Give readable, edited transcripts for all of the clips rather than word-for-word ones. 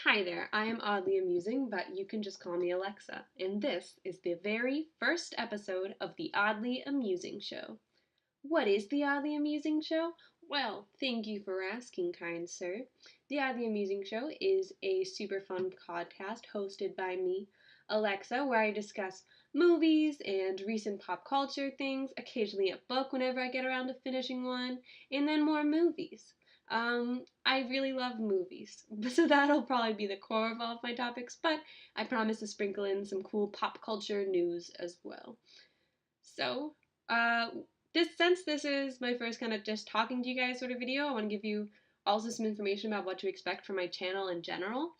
Hi there, I am oddly amusing, but you can just call me Alexa, and this is the very first episode of the Oddly Amusing Show. What is the Oddly Amusing Show? Well, thank you for asking, kind sir. The Oddly Amusing Show is a super fun podcast hosted by me, Alexa, where I discuss movies and recent pop culture things, occasionally a book whenever I get around to finishing one, and then more movies. I really love movies, so that'll probably be the core of all of my topics, but I promise to sprinkle in some cool pop culture news as well. So, uh, since this is my first kind of just talking to you guys sort of video, I want to give you also some information about what to expect from my channel in general.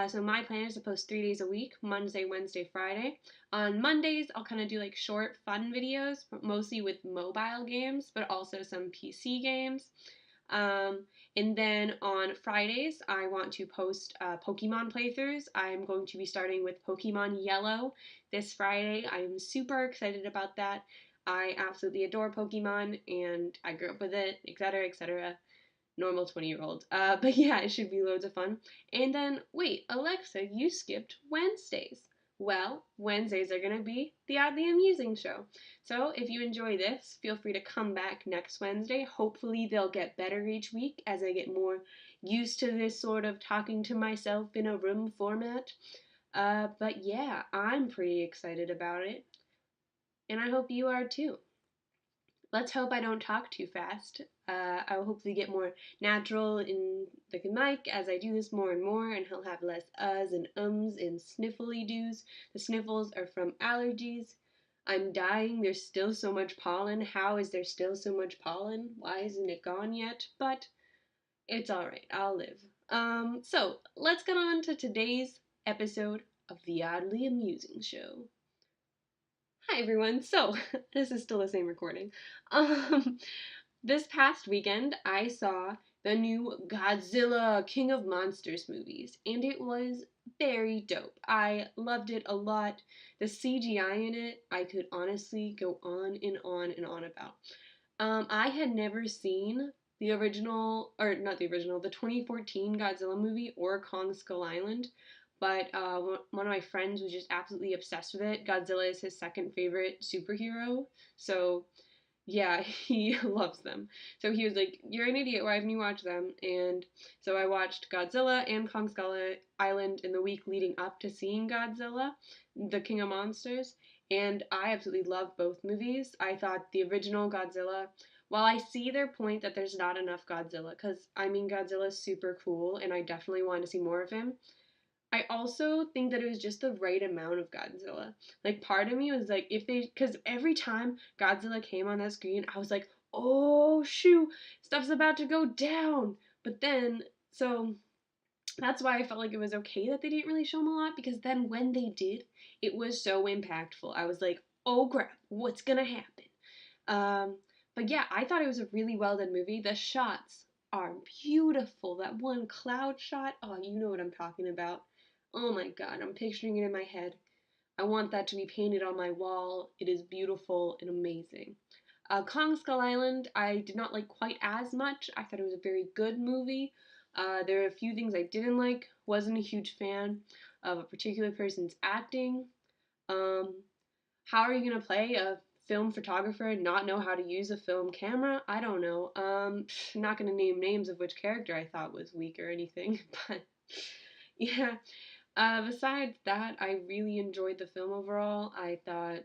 So my plan is to post 3 days a week, Monday, Wednesday, Friday. On Mondays, I'll kind of do like short, fun videos, mostly with mobile games, but also some PC games. Um, and then on Fridays, I want to post Pokemon playthroughs. I'm going to be starting with Pokemon Yellow this Friday. I'm super excited about that. I absolutely adore Pokemon and I grew up with it, etc., etc. Normal 20-year-old. But yeah, it should be loads of fun. And then, wait, Alexa, you skipped Wednesdays. Well, Wednesdays are going to be the Oddly Amusing Show. So if you enjoy this, feel free to come back next Wednesday. Hopefully, they'll get better each week as I get more used to this sort of talking to myself in a room format. But yeah, I'm pretty excited about it. And I hope you are too. Let's hope I don't talk too fast. I will hopefully get more natural in the mic as I do this more and more, and he'll have less uhs and ums and sniffly doos. The sniffles are from allergies. I'm dying. There's still so much pollen. How is there still so much pollen? Why isn't it gone yet? But it's alright. I'll live. So let's get on to today's episode of the Oddly Amusing Show. Hi everyone. So, this is still the same recording. Um, this past weekend I saw the new Godzilla King of Monsters movies, and it was very dope. I loved it a lot. The CGI in it, I could honestly go on and on and on about. I had never seen the original, or not the original, the 2014 Godzilla movie or Kong Skull Island, but one of my friends was just absolutely obsessed with it. Godzilla is his second favorite superhero, so yeah, he loves them. So he was like, "You're an idiot. Why haven't you watched them?" And so I watched Godzilla and Kong Skull Island in the week leading up to seeing Godzilla, the King of Monsters, and I absolutely love both movies. I thought the original Godzilla, while I see their point that there's not enough Godzilla, because I mean Godzilla's super cool and I definitely want to see more of him. I also think that it was just the right amount of Godzilla. Like, part of me was like, if they, because every time Godzilla came on that screen, I was like, oh, shoot, stuff's about to go down. But then, so that's why I felt like it was okay that they didn't really show him a lot, because then when they did, it was so impactful. I was like, oh crap, what's gonna happen? Um, but yeah, I thought it was a really well done movie. The shots are beautiful. That one cloud shot, oh, you know what I'm talking about. Oh my god, I'm picturing it in my head. I want that to be painted on my wall. It is beautiful and amazing. Kong Skull Island, I did not like quite as much. I thought it was a very good movie. There are a few things I didn't like. Wasn't a huge fan of a particular person's acting. Um, how are you gonna play a film photographer and not know how to use a film camera? I don't know. I'm not gonna name names of which character I thought was weak or anything, but yeah. Besides that, I really enjoyed the film overall. I thought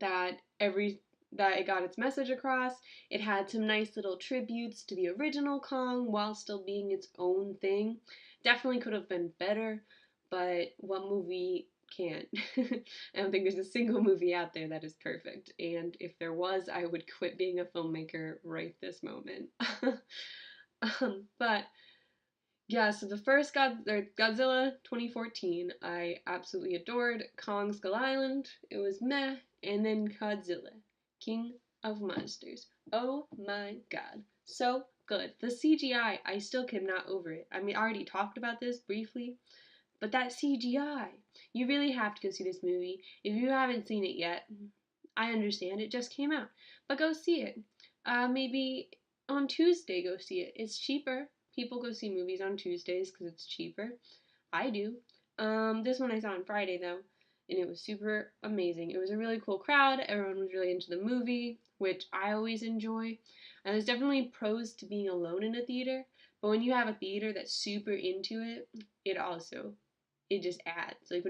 that that it got its message across. It had some nice little tributes to the original Kong while still being its own thing. Definitely could have been better, but what movie can't? I don't think there's a single movie out there that is perfect. And if there was, I would quit being a filmmaker right this moment. But yeah, so the first Godzilla 2014, I absolutely adored. Kong Skull Island, it was meh, and then Godzilla, King of Monsters. Oh my god, so good. The CGI, I still cannot over it. I mean, I already talked about this briefly, but that CGI, you really have to go see this movie. If you haven't seen it yet, I understand it just came out, but go see it. Maybe on Tuesday go see it. It's cheaper, people go see movies on Tuesdays because it's cheaper. I do. This one I saw on Friday though, and it was super amazing. It was a really cool crowd. Everyone was really into the movie, which I always enjoy. And there's definitely pros to being alone in a theater, but when you have a theater that's super into it, it just adds. Like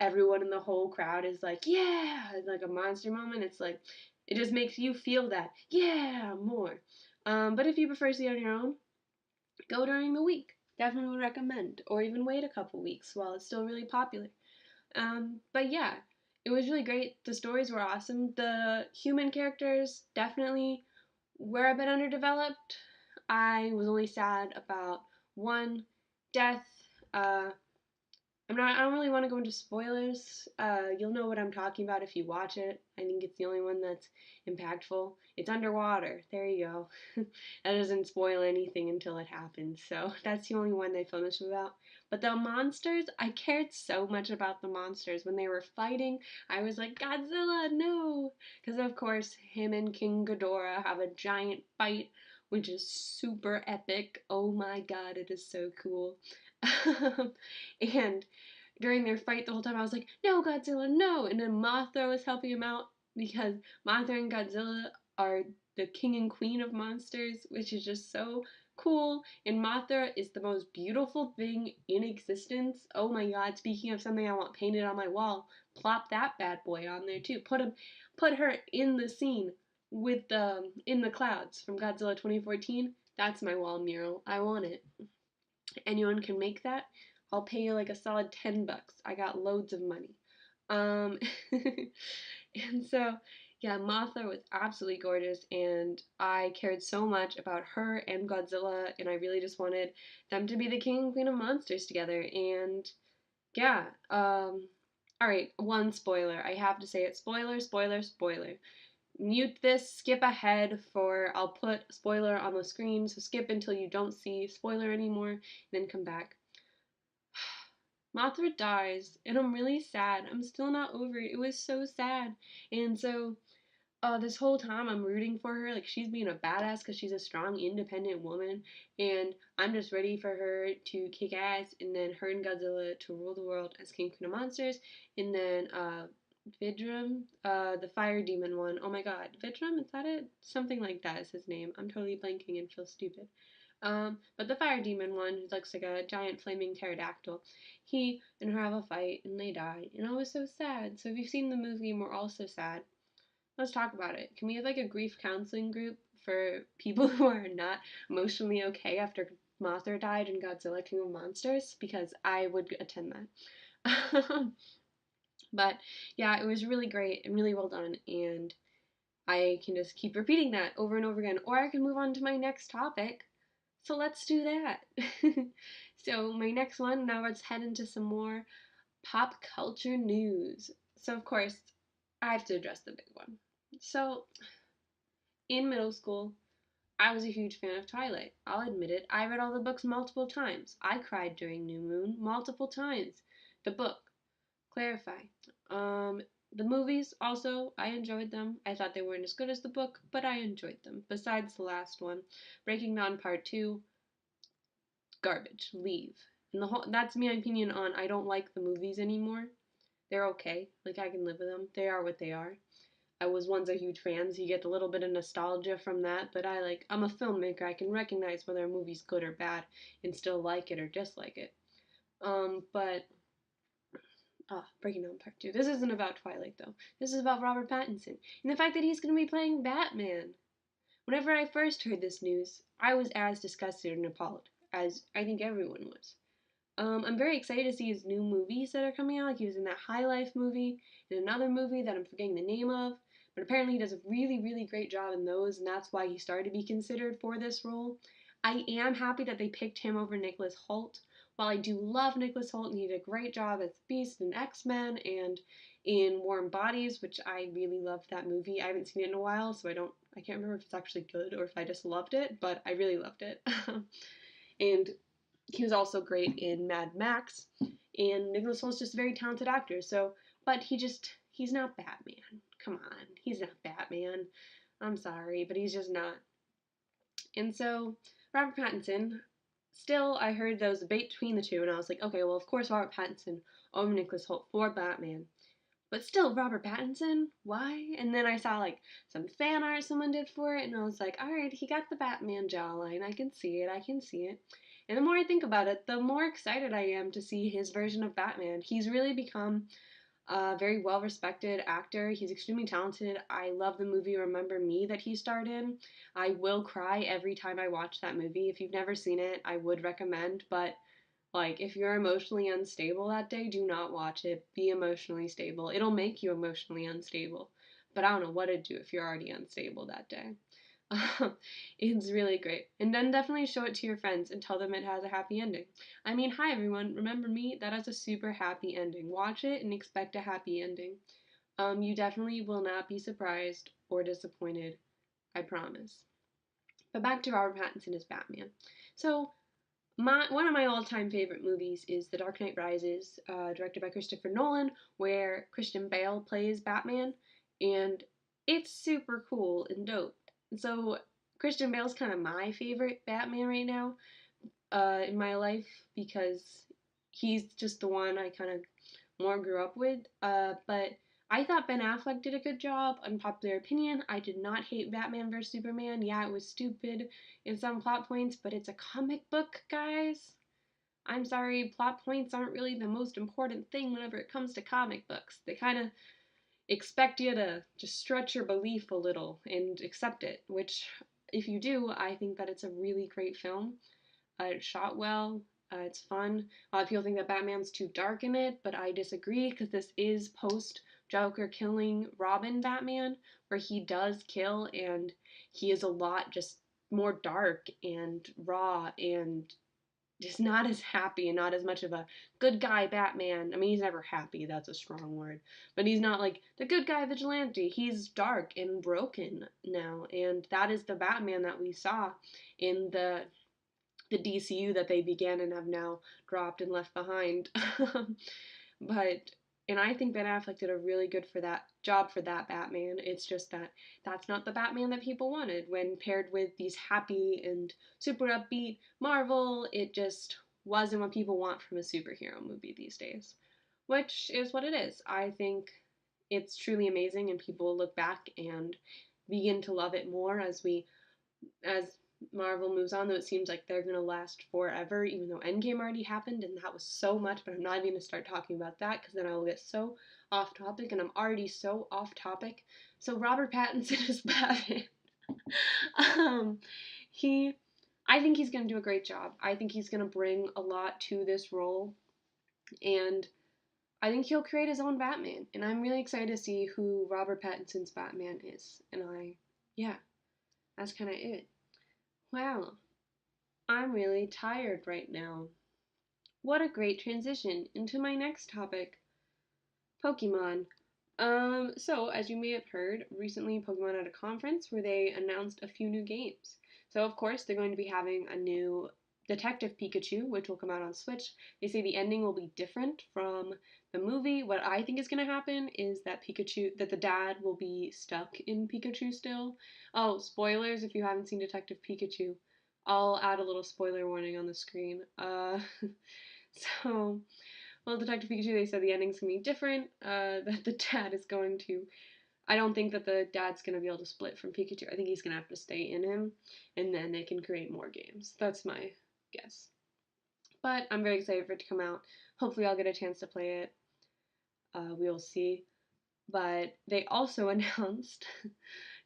everyone in the whole crowd is like, yeah, it's like a monster moment. It's like it just makes you feel that, yeah, more. But if you prefer to see it on your own, go during the week. Definitely would recommend, or even wait a couple weeks while it's still really popular. But yeah, it was really great. The stories were awesome. The human characters definitely were a bit underdeveloped. I was only sad about one death. Uh, I don't really want to go into spoilers. You'll know what I'm talking about if you watch it. I think it's the only one that's impactful. It's underwater. There you go. That doesn't spoil anything until it happens. So that's the only one they finished about. But the monsters, I cared so much about the monsters. When they were fighting, I was like, Godzilla, no! Because of course, him and King Ghidorah have a giant fight, which is super epic. Oh my god, it is so cool. And during their fight the whole time I was like, no, Godzilla, no. And then Mothra was helping him out because Mothra and Godzilla are the king and queen of monsters, which is just so cool. And Mothra is the most beautiful thing in existence. Oh my god, speaking of something I want painted on my wall, plop that bad boy on there too. Put her in the scene with the in the clouds from Godzilla 2014. That's my wall mural. I want it. Anyone can make that. I'll pay you like a solid $10. I got loads of money. Um, and so, yeah, Mothra was absolutely gorgeous, and I cared so much about her and Godzilla, and I really just wanted them to be the king and queen of monsters together. And yeah, all right, one spoiler. I have to say it. Spoiler, spoiler, spoiler. Mute this, skip ahead for, I'll put spoiler on the screen, so skip until you don't see spoiler anymore, and then come back. Mothra dies, and I'm really sad. I'm still not over it. It was so sad. And so, this whole time I'm rooting for her. Like, she's being a badass because she's a strong, independent woman. And I'm just ready for her to kick ass, and then her and Godzilla to rule the world as King Queen of Monsters. And then, Vidrum, the fire demon one. Oh my god. Vidrum, is that it? Something like that is his name. I'm totally blanking and feel stupid. But the fire demon one, who looks like a giant flaming pterodactyl, he and her have a fight and they die. And I was so sad. So if you've seen the movie and we're all so sad, let's talk about it. Can we have like a grief counseling group for people who are not emotionally okay after Mothra died in Godzilla King of Monsters? Because I would attend that. But yeah, it was really great and really well done. And I can just keep repeating that over and over again. Or I can move on to my next topic. So let's do that. So my next one, now let's head into some more pop culture news. So of course, I have to address the big one. So in middle school, I was a huge fan of Twilight. I'll admit it. I read all the books multiple times. I cried during New Moon multiple times. The book, clarify. Um, the movies also, I enjoyed them. I thought they weren't as good as the book, but I enjoyed them. Besides the last one, Breaking Dawn Part 2, garbage. Leave. And that's my opinion on I don't like the movies anymore. They're okay. Like I can live with them. They are what they are. I was once a huge fan, so you get a little bit of nostalgia from that, but I'm a filmmaker. I can recognize whether a movie's good or bad and still like it or dislike it. But Breaking Down Part 2. This isn't about Twilight, though. This is about Robert Pattinson and the fact that he's going to be playing Batman. Whenever I first heard this news, I was as disgusted and appalled as I think everyone was. I'm very excited to see his new movies that are coming out. Like he was in that High Life movie and another movie that I'm forgetting the name of. But apparently he does a really, really great job in those, and that's why he started to be considered for this role. I am happy that they picked him over Nicholas Hoult. While I do love Nicholas Hoult and he did a great job as Beast in X-Men and in Warm Bodies, which I really loved that movie. I haven't seen it in a while, so I can't remember if it's actually good or if I just loved it, but I really loved it. And he was also great in Mad Max, and Nicholas Holt's just a very talented actor. But he's not Batman. Come on, he's not Batman. I'm sorry, but he's just not. And so Robert Pattinson, still, I heard there was a debate between the two, and I was like, okay, well, of course, Robert Pattinson over Nicholas Hoult for Batman. But still, Robert Pattinson? Why? And then I saw like some fan art someone did for it, and I was like, alright, he got the Batman jawline. I can see it, I can see it. And the more I think about it, the more excited I am to see his version of Batman. He's really become a very well respected actor. He's extremely talented. I love the movie Remember Me that he starred in. I will cry every time I watch that movie. If you've never seen it, I would recommend, but like, if you're emotionally unstable that day, do not watch it. Be emotionally stable. It'll make you emotionally unstable. But I don't know what it'd do if you're already unstable that day. It's really great. And then definitely show it to your friends and tell them it has a happy ending. I mean, hi everyone, remember me? That has a super happy ending. Watch it and expect a happy ending. You definitely will not be surprised or disappointed, I promise. But back to Robert Pattinson as Batman. So, one of my all-time favorite movies is The Dark Knight Rises, directed by Christopher Nolan, where Christian Bale plays Batman, and it's super cool and dope. So Christian Bale's kind of my favorite Batman right now, in my life, because he's just the one I kind of more grew up with. But I thought Ben Affleck did a good job. Unpopular opinion, I did not hate Batman vs Superman. Yeah, it was stupid in some plot points, but it's a comic book, guys. I'm sorry, plot points aren't really the most important thing whenever it comes to comic books. They kind of expect you to just stretch your belief a little and accept it, which, if you do, I think that it's a really great film. It's shot well. It's fun. A lot of people think that Batman's too dark in it, but I disagree because this is post Joker killing Robin Batman, where he does kill and he is a lot just more dark and raw and just not as happy and not as much of a good guy Batman. I mean, he's never happy, that's a strong word. But he's not like the good guy vigilante. He's dark and broken now. And that is the Batman that we saw in the DCU that they began and have now dropped and left behind. but and I think Ben Affleck did a really good for that job for that Batman. It's just that that's not the Batman that people wanted when paired with these happy and super upbeat Marvel. It just wasn't what people want from a superhero movie these days, which is what it is. I think it's truly amazing, and people look back and begin to love it more as Marvel moves on, though it seems like they're going to last forever, even though Endgame already happened, and that was so much, but I'm not even going to start talking about that, because then I will get so off topic, and I'm already so off topic. So Robert Pattinson is Batman. um, he, I think he's going to do a great job. I think he's going to bring a lot to this role, and I think he'll create his own Batman, and I'm really excited to see who Robert Pattinson's Batman is, and yeah, that's kind of it. Wow, I'm really tired right now. What a great transition into my next topic, Pokemon. So as you may have heard, recently Pokemon had a conference where they announced a few new games. So of course they're going to be having a new Detective Pikachu, which will come out on Switch. They say the ending will be different from the movie. What I think is going to happen is that the dad will be stuck in Pikachu still. Oh, spoilers if you haven't seen Detective Pikachu. I'll add a little spoiler warning on the screen. So, well, Detective Pikachu, they said the ending's gonna be different. That the dad is going to. I don't think that the dad's gonna be able to split from Pikachu. I think he's gonna have to stay in him, and then they can create more games. That's my guess. But I'm very excited for it to come out. Hopefully, I'll get a chance to play it. We'll see. But they also announced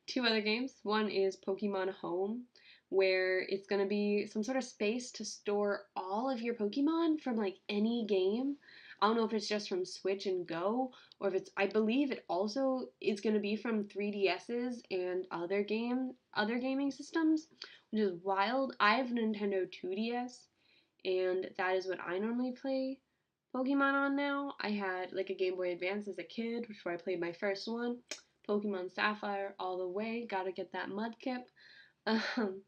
two other games. One is Pokemon Home, where it's going to be some sort of space to store all of your Pokemon from like any game. I don't know if it's just from Switch and Go, or if it's, I believe it also is going to be from 3DSs and other gaming systems, which is wild. I have a Nintendo 2DS, and that is what I normally play Pokemon on now. I had like a Game Boy Advance as a kid, which is where I played my first one. Pokemon Sapphire all the way. Gotta get that Mudkip. Um,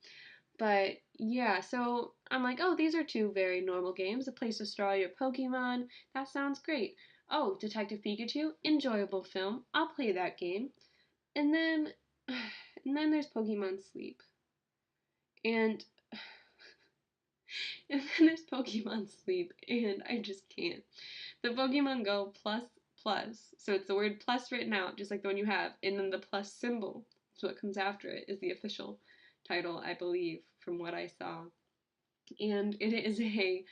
but yeah, so I'm like, oh, these are two very normal games. A place to store all your Pokemon. That sounds great. Oh, Detective Pikachu, enjoyable film. I'll play that game. And then, and then there's Pokemon Sleep. And and then there's Pokemon Sleep, and I just can't. The Pokemon Go plus plus, so it's the word plus written out, just like the one you have, and then the plus symbol. So what comes after it is the official title, I believe, from what I saw. And it is a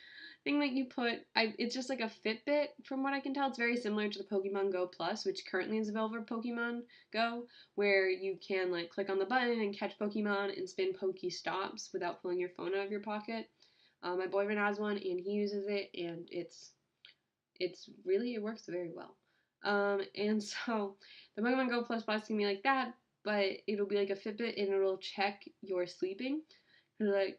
thing that you put. It's just like a Fitbit, from what I can tell. It's very similar to the Pokemon Go Plus, which currently is available for Pokemon Go, where you can like click on the button and catch Pokemon and spin Pokestops without pulling your phone out of your pocket. My boyfriend has one and he uses it, and it's really, it works very well. And so the Pokemon Go Plus Plus can be like that, but it'll be like a Fitbit and it'll check your sleeping. Like,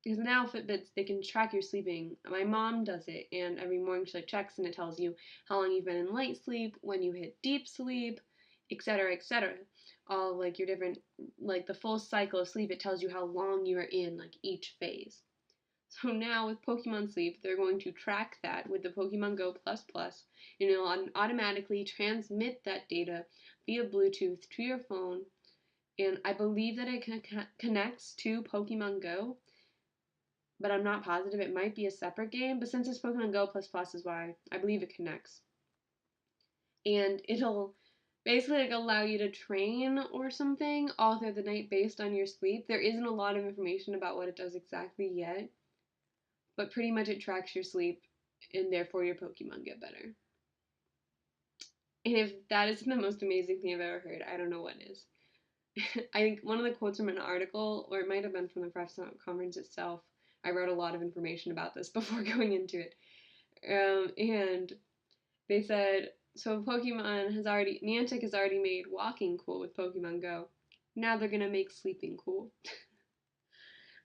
because now Fitbits, they can track your sleeping. My mom does it, and every morning she like checks and it tells you how long you've been in light sleep, when you hit deep sleep, etc., etc. All like your different, like the full cycle of sleep. It tells you how long you are in like each phase. So now with Pokemon Sleep, they're going to track that with the Pokemon Go Plus Plus, and it'll automatically transmit that data via Bluetooth to your phone. And I believe that it connects to Pokemon Go, but I'm not positive. It might be a separate game, but since it's Pokemon Go Plus Plus is why I believe it connects. And it'll basically like allow you to train or something all through the night based on your sleep. There isn't a lot of information about what it does exactly yet, but pretty much it tracks your sleep and therefore your Pokemon get better. And if that isn't the most amazing thing I've ever heard, I don't know what is. I think one of the quotes from an article, or it might have been from the press conference itself, I wrote a lot of information about this before going into it. And they said, so Pokemon has already, Niantic has already made walking cool with Pokemon Go. Now they're gonna make sleeping cool.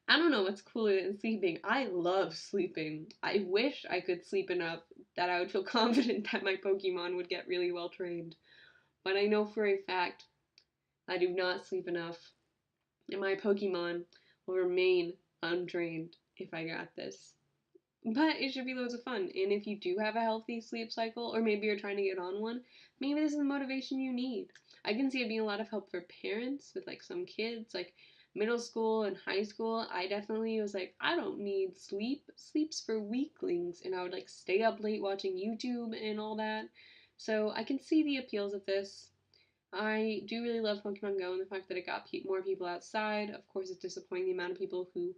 I don't know what's cooler than sleeping. I love sleeping. I wish I could sleep enough that I would feel confident that my Pokemon would get really well trained. But I know for a fact I do not sleep enough, and my Pokemon will remain untrained if I got this. But it should be loads of fun. And if you do have a healthy sleep cycle, or maybe you're trying to get on one, maybe this is the motivation you need. I can see it being a lot of help for parents with like some kids, like middle school and high school. I definitely was like, I don't need sleep. Sleep's for weaklings. And I would like stay up late watching YouTube and all that. So I can see the appeals of this. I do really love Pokemon Go and the fact that it got more people outside. Of course, it's disappointing the amount of people who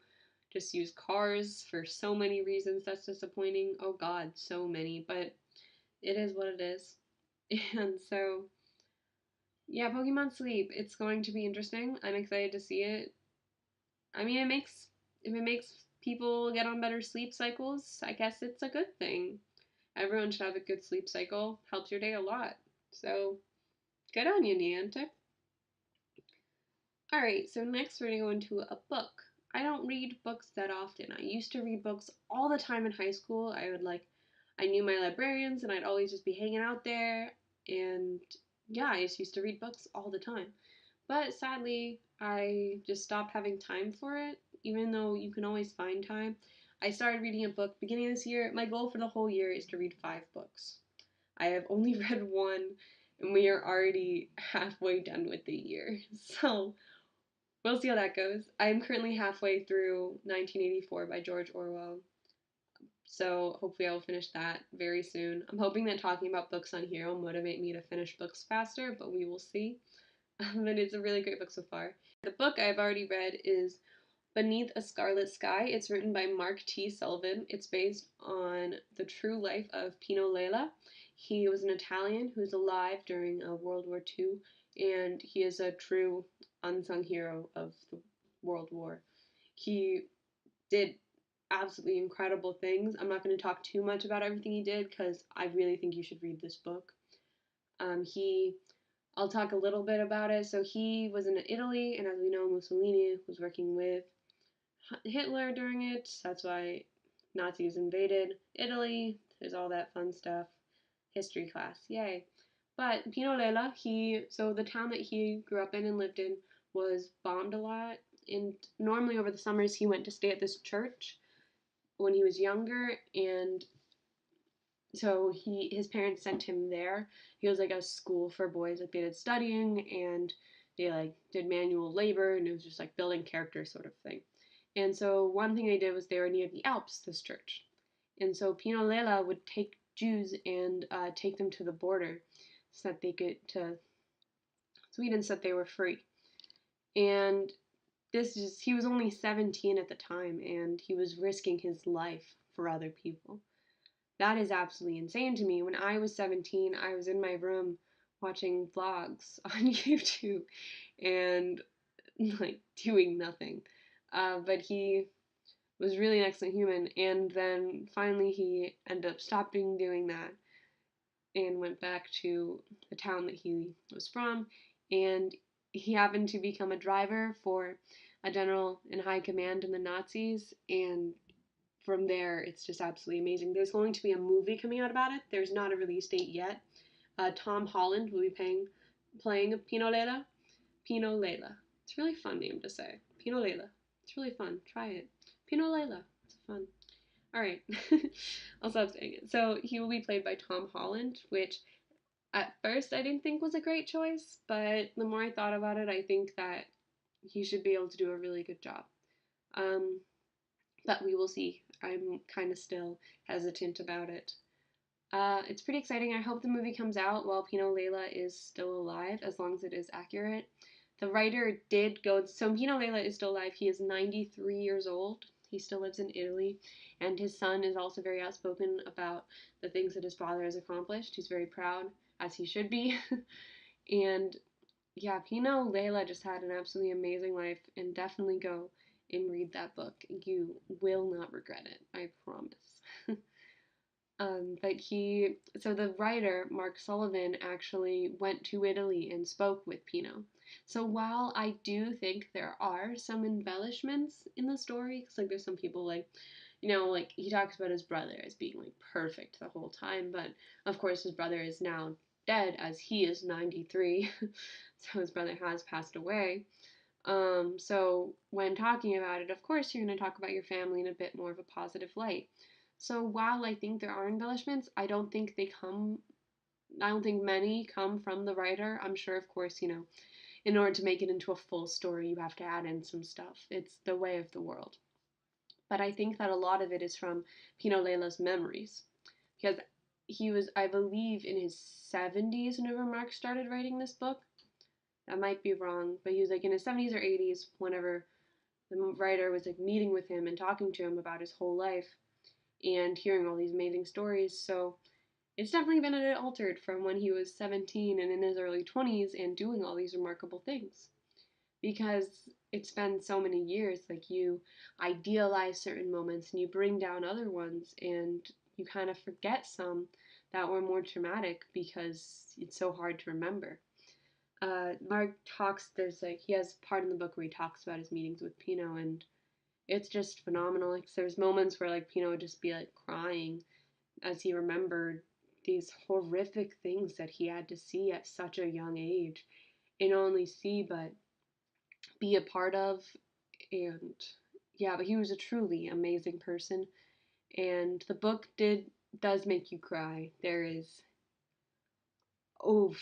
just use cars for so many reasons. That's disappointing. Oh God, so many. But it is what it is. And so, yeah, Pokemon Sleep. It's going to be interesting. I'm excited to see it. I mean, if it makes people get on better sleep cycles, I guess it's a good thing. Everyone should have a good sleep cycle. Helps your day a lot. So, good on you, Niantic. Alright, so next we're going to go into a book. I don't read books that often. I used to read books all the time in high school. I knew my librarians and I'd always just be hanging out there. And yeah, I just used to read books all the time. But sadly, I just stopped having time for it, even though you can always find time. I started reading a book beginning of this year. My goal for the whole year is to read 5 books. I have only read one, and we are already halfway done with the year. So we'll see how that goes. I'm currently halfway through 1984 by George Orwell. So hopefully I will finish that very soon. I'm hoping that talking about books on here will motivate me to finish books faster, but we will see. But it's a really great book so far. The book I've already read is Beneath a Scarlet Sky. It's written by Mark T. Sullivan. It's based on the true life of Pino Lela. He was an Italian who's alive during World War II, and he is a true unsung hero of the World War. He did absolutely incredible things. I'm not going to talk too much about everything he did because I really think you should read this book. I'll talk a little bit about it. So he was in Italy, and as we know, Mussolini was working with Hitler during it. That's why Nazis invaded Italy. There's all that fun stuff. History class, yay. But Pino Lela, so the town that he grew up in and lived in was bombed a lot. And normally over the summers he went to stay at this church when he was younger, and so his parents sent him there. He was like a school for boys, like they did studying and they like did manual labor, and it was just like building character sort of thing. And so one thing they did was they were near the Alps, this church. And so Pino Lela would take Jews and take them to the border so that they could, to Sweden, so that they were free. And he was only 17 at the time, and he was risking his life for other people. That is absolutely insane to me. When I was 17, I was in my room watching vlogs on YouTube and like doing nothing. But he was really an excellent human, and then finally he ended up stopping doing that and went back to the town that he was from, and he happened to become a driver for a general in high command in the Nazis, and from there it's just absolutely amazing. There's going to be a movie coming out about it. There's not a release date yet. Tom Holland will be playing Pino Lela. Pino Lela. It's a really fun name to say. Pino Lela. It's really fun. Try it. Pino Lela. It's fun. All right. I'll stop saying it. So he will be played by Tom Holland, which at first I didn't think was a great choice, but the more I thought about it, I think that he should be able to do a really good job. Um, but we will see. I'm kind of still hesitant about it. It's pretty exciting. I hope the movie comes out while Pino Lela is still alive, as long as it is accurate. The writer did go, so Pino Lela is still alive. He is 93 years old. He still lives in Italy, and his son is also very outspoken about the things that his father has accomplished. He's very proud, as he should be. And yeah, Pino Lela just had an absolutely amazing life, and definitely go and read that book. You will not regret it, I promise. So the writer, Mark Sullivan, actually went to Italy and spoke with Pino. So while I do think there are some embellishments in the story, because like there's some people like, like he talks about his brother as being like perfect the whole time, but of course his brother is now dead as he is 93, so his brother has passed away. So when talking about it, of course, you're going to talk about your family in a bit more of a positive light. So while I think there are embellishments, I don't think many come from the writer. I'm sure, of course, in order to make it into a full story, you have to add in some stuff. It's the way of the world. But I think that a lot of it is from Pino Lela's memories. Because he was, I believe, in his 70s whenever Mark started writing this book. I might be wrong, but he was like in his 70s or 80s whenever the writer was like meeting with him and talking to him about his whole life and hearing all these amazing stories. So it's definitely been altered from when he was 17 and in his early 20s and doing all these remarkable things. Because it's been so many years, like you idealize certain moments and you bring down other ones and you kind of forget some that were more traumatic because it's so hard to remember. Mark talks, he has part in the book where he talks about his meetings with Pino, and it's just phenomenal. Like, there's moments where, like, Pino would just be, like, crying as he remembered these horrific things that he had to see at such a young age, and not only see, but be a part of, and, yeah, but he was a truly amazing person, and the book does make you cry. There is oh,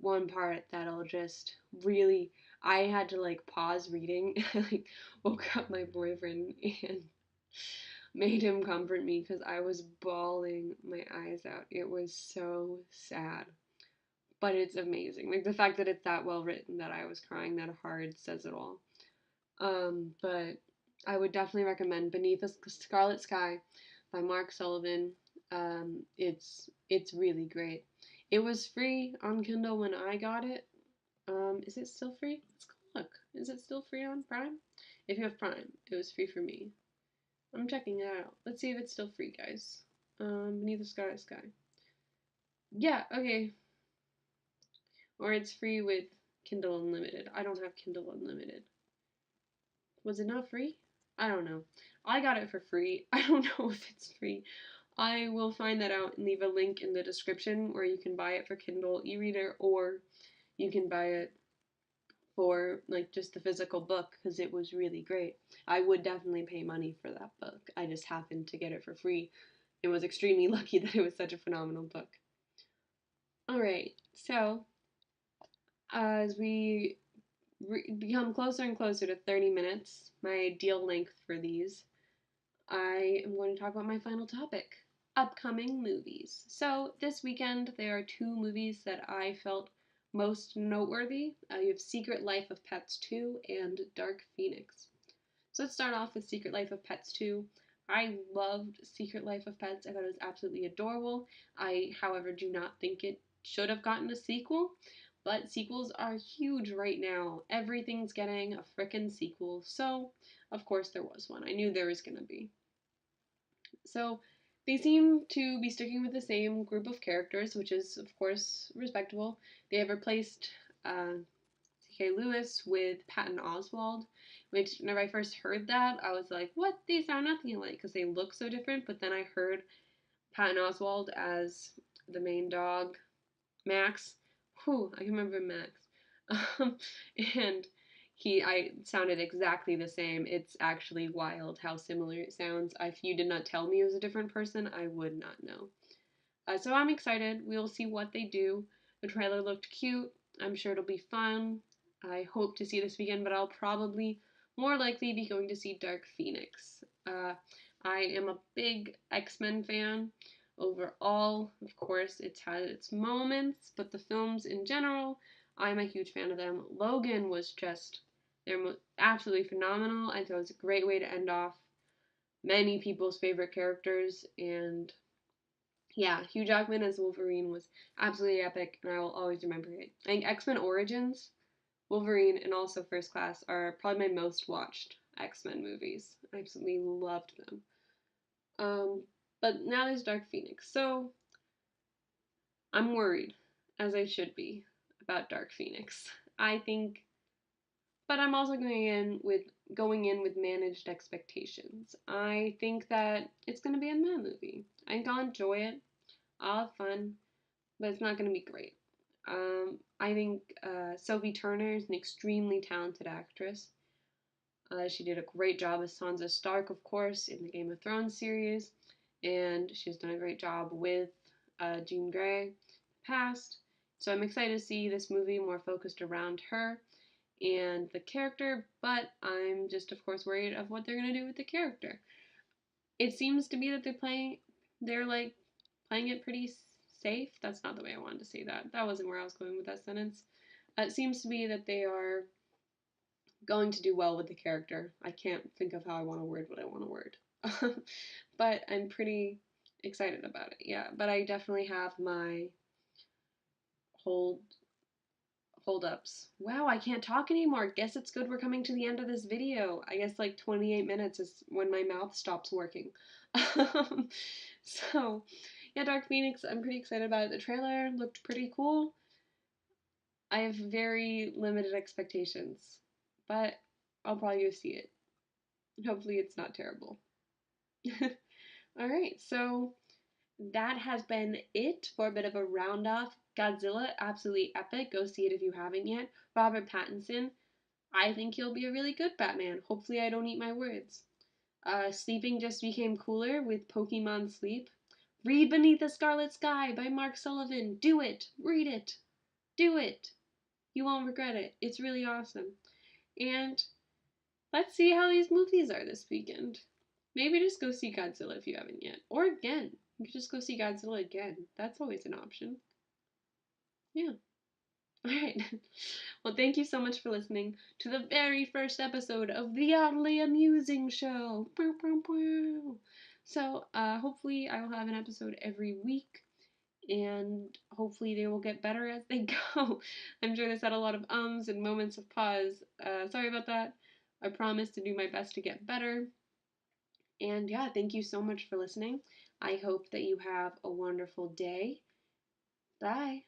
one part that'll just really, I had to like pause reading and like woke up my boyfriend and made him comfort me because I was bawling my eyes out. It was so sad, but it's amazing. Like the fact that it's that well written that I was crying that hard says it all. But I would definitely recommend Beneath a Scarlet Sky by Mark Sullivan. It's really great. It was free on Kindle when I got it. Is it still free? Let's go look. Is it still free on Prime? If you have Prime, it was free for me. I'm checking it out. Let's see if it's still free, guys. Beneath the Scarlet Sky. Yeah, okay. Or it's free with Kindle Unlimited. I don't have Kindle Unlimited. Was it not free? I don't know. I got it for free. I don't know if it's free. I will find that out and leave a link in the description where you can buy it for Kindle e-reader or you can buy it for like just the physical book because it was really great. I would definitely pay money for that book. I just happened to get it for free. It was extremely lucky that it was such a phenomenal book. All right. So, as we become closer and closer to 30 minutes, my ideal length for these, I am going to talk about my final topic, upcoming movies. So this weekend there are two movies that I felt most noteworthy. You have Secret Life of Pets 2 and Dark Phoenix. So let's start off with Secret Life of Pets 2. I loved Secret Life of Pets. I thought it was absolutely adorable. I, however, do not think it should have gotten a sequel. But sequels are huge right now. Everything's getting a frickin' sequel. So, of course, there was one. I knew there was going to be. So, they seem to be sticking with the same group of characters, which is, of course, respectable. They have replaced C.K. Lewis with Patton Oswalt, which whenever I first heard that, I was like, what? These are nothing alike because they look so different. But then I heard Patton Oswalt as the main dog, Max. Whew, I can remember Max. Um, and I sounded exactly the same. It's actually wild how similar it sounds. If you did not tell me it was a different person, I would not know. So I'm excited. We'll see what they do. The trailer looked cute. I'm sure it'll be fun. I hope to see this weekend, but I'll probably more likely be going to see Dark Phoenix. I am a big X-Men fan. Overall, of course, it's had its moments, but the films in general, I'm a huge fan of them. Logan was just, they're absolutely phenomenal, and so it's a great way to end off many people's favorite characters, and yeah, Hugh Jackman as Wolverine was absolutely epic, and I will always remember it. I think X-Men Origins, Wolverine, and also First Class are probably my most watched X-Men movies. I absolutely loved them. Um, but now there's Dark Phoenix, so I'm worried, as I should be, about Dark Phoenix. I think, but I'm also going in with managed expectations. I think that it's going to be a meh movie. I think I'll enjoy it. I'll have fun, but it's not going to be great. I think Sophie Turner is an extremely talented actress. She did a great job as Sansa Stark, of course, in the Game of Thrones series, and she's done a great job with Jean Grey past. So I'm excited to see this movie more focused around her and the character, but I'm just, of course, worried of what they're going to do with the character. It seems to be that they're like playing it pretty safe. That's not the way I wanted to say that. That wasn't where I was going with that sentence. It seems to be that they are going to do well with the character. I can't think of how I want to word what I want to word. But I'm pretty excited about it. Yeah, but I definitely have my hold ups. Wow, I can't talk anymore. Guess it's good we're coming to the end of this video. I guess like 28 minutes is when my mouth stops working. So, yeah, Dark Phoenix, I'm pretty excited about it. The trailer looked pretty cool. I have very limited expectations, but I'll probably go see it. Hopefully, it's not terrible. Alright, so that has been it for a bit of a round off. Godzilla, absolutely epic. Go see it if you haven't yet. Robert Pattinson, I think he'll be a really good Batman. Hopefully, I don't eat my words. Sleeping just became cooler with Pokemon Sleep. Read Beneath the Scarlet Sky by Mark Sullivan. Do it. Read it. Do it. You won't regret it. It's really awesome. And let's see how these movies are this weekend. Maybe just go see Godzilla if you haven't yet. Or again. You could just go see Godzilla again. That's always an option. Yeah. Alright. Well, thank you so much for listening to the very first episode of The Oddly Amusing Show. So, hopefully I will have an episode every week, and hopefully they will get better as they go. I'm sure this had a lot of ums and moments of pause. Sorry about that. I promise to do my best to get better. And yeah, thank you so much for listening. I hope that you have a wonderful day. Bye.